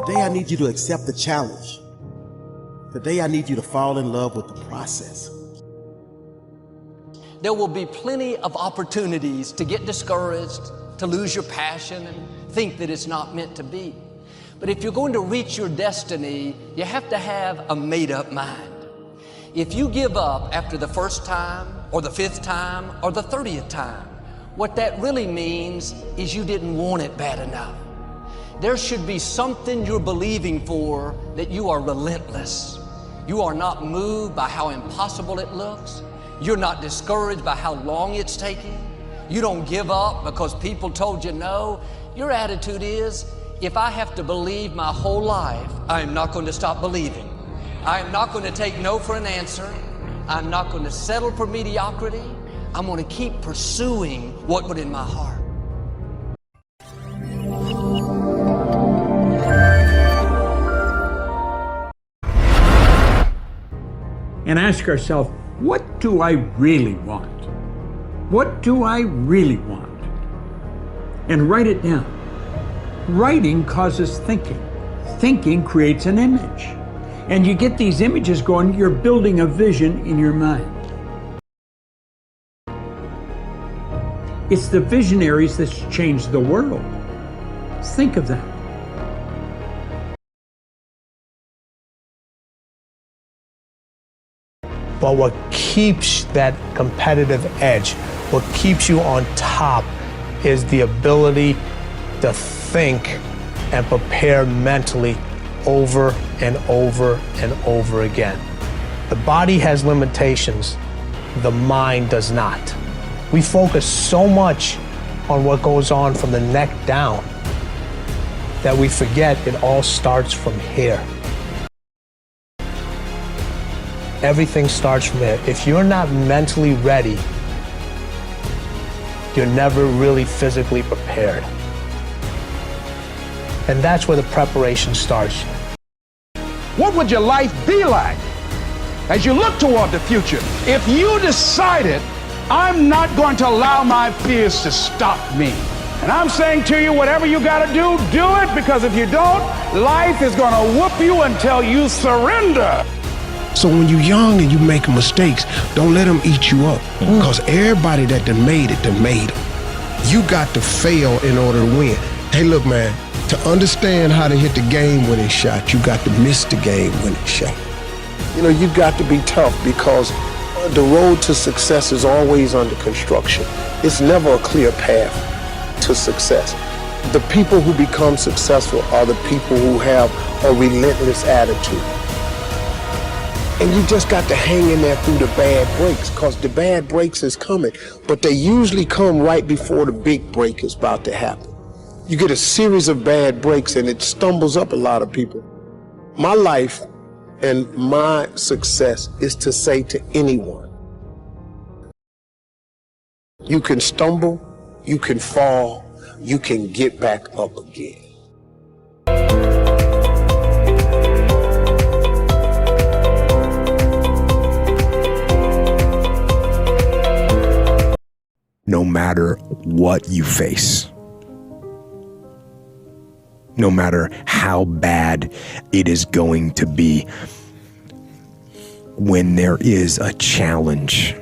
Today I need you to accept the challenge. Today I need you to fall in love with the process. There will be plenty of opportunities to get discouraged, to lose your passion and think that it's not meant to be. But if you're going to reach your destiny, you have to have a made-up mind. If you give up after the first time, or the 5th time, or the 30th time, what that really means is you didn't want it bad enough. There should be something you're believing for that you are relentless. You are not moved by how impossible it looks. You're not discouraged by how long it's taking. You don't give up because people told you no. Your attitude is, if I have to believe my whole life, I am not going to stop believing. I am not going to take no for an answer. I'm not going to settle for mediocrity. I'm going to keep pursuing what was in my heart. And ask ourselves, what do I really want? What do I really want? And write it down. Writing causes thinking. Thinking creates an image. And you get these images going, you're building a vision in your mind. It's the visionaries that's changed the world. Think of that. But what keeps that competitive edge, what keeps you on top, is the ability to think and prepare mentally over and over and over again. The body has limitations, the mind does not. We focus so much on what goes on from the neck down that we forget it all starts from here. Everything starts from here. If you're not mentally ready, you're never really physically prepared. And that's where the preparation starts. What would your life be like as you look toward the future if you decided, I'm not going to allow my fears to stop me? And I'm saying to you, whatever you got to do it, because if you don't, life is going to whoop you until you surrender. So when you're young and you make mistakes, don't let them eat you up. Because everybody that done made it. You got to fail in order to win. Hey, look, man, to understand how to hit the game-winning shot, you got to miss the game-winning shot. You know, you got to be tough because the road to success is always under construction. It's never a clear path to success. The people who become successful are the people who have a relentless attitude. And you just got to hang in there through the bad breaks, because the bad breaks is coming, but they usually come right before the big break is about to happen. You get a series of bad breaks and it stumbles up a lot of people. My life and my success is to say to anyone, you can stumble, you can fall, you can get back up again. No matter what you face, no matter how bad it is going to be, when there is a challenge,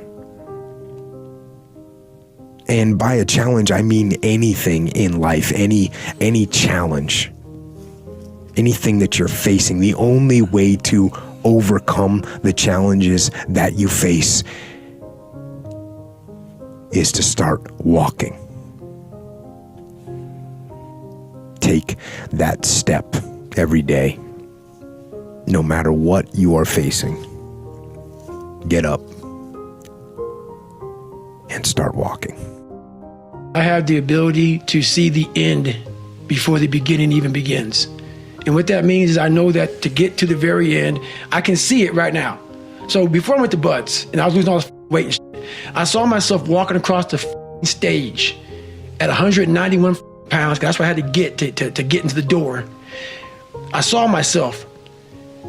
and by a challenge I mean anything in life, any challenge, anything that you're facing, the only way to overcome the challenges that you face is to start walking. Take that step every day, no matter what you are facing. Get up and start walking. I have the ability to see the end before the beginning even begins. And what that means is I know that to get to the very end, I can see it right now. So before I went to Buds and I was losing all this weight and shit, I saw myself walking across the stage at 191 pounds, because that's what I had to get to get into the door. I saw myself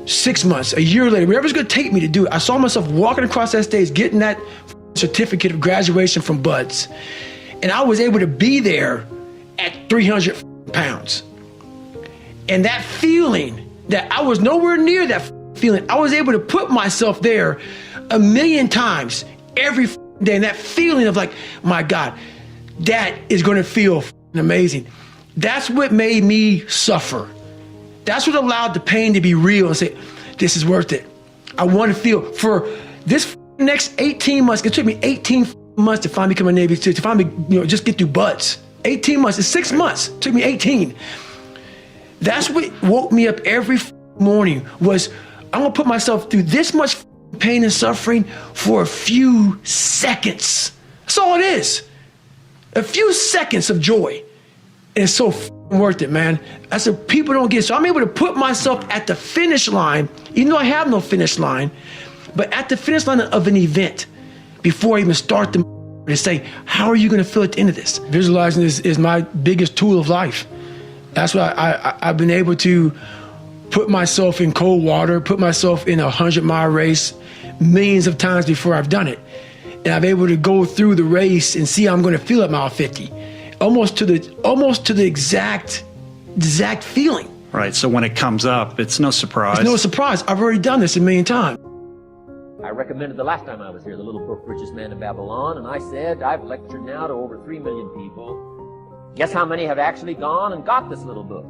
6 months, a year later, wherever it's gonna take me to do it, I saw myself walking across that stage, getting that certificate of graduation from Buds. And I was able to be there at 300 pounds. And that feeling that I was nowhere near that feeling, I was able to put myself there 1,000,000 times every day. And that feeling of like, my God, that is going to feel amazing. That's what made me suffer. That's what allowed the pain to be real and say, this is worth it. I want to feel for this next 18 months. It took me 18 months to finally become a Navy SEAL, to finally, just get through buds. 18 months, it's 6 months. It took me 18. That's what woke me up every morning was, I'm gonna put myself through this much pain and suffering for a few seconds. That's all it is. A few seconds of joy. And it's so worth it, man. That's what people don't get. So I'm able to put myself at the finish line, even though I have no finish line, but at the finish line of an event before I even start the to say, how are you gonna feel at the end of this? Visualizing is my biggest tool of life. That's why I've been able to put myself in cold water, put myself in a 100-mile race millions of times before I've done it. And I'm able to go through the race and see how I'm going to feel at mile 50, almost to the exact feeling. Right. So when it comes up, it's no surprise. It's no surprise. I've already done this 1,000,000 times. I recommended the last time I was here, the little book, Richest Man in Babylon, and I said, I've lectured now to over 3 million people. Guess how many have actually gone and got this little book?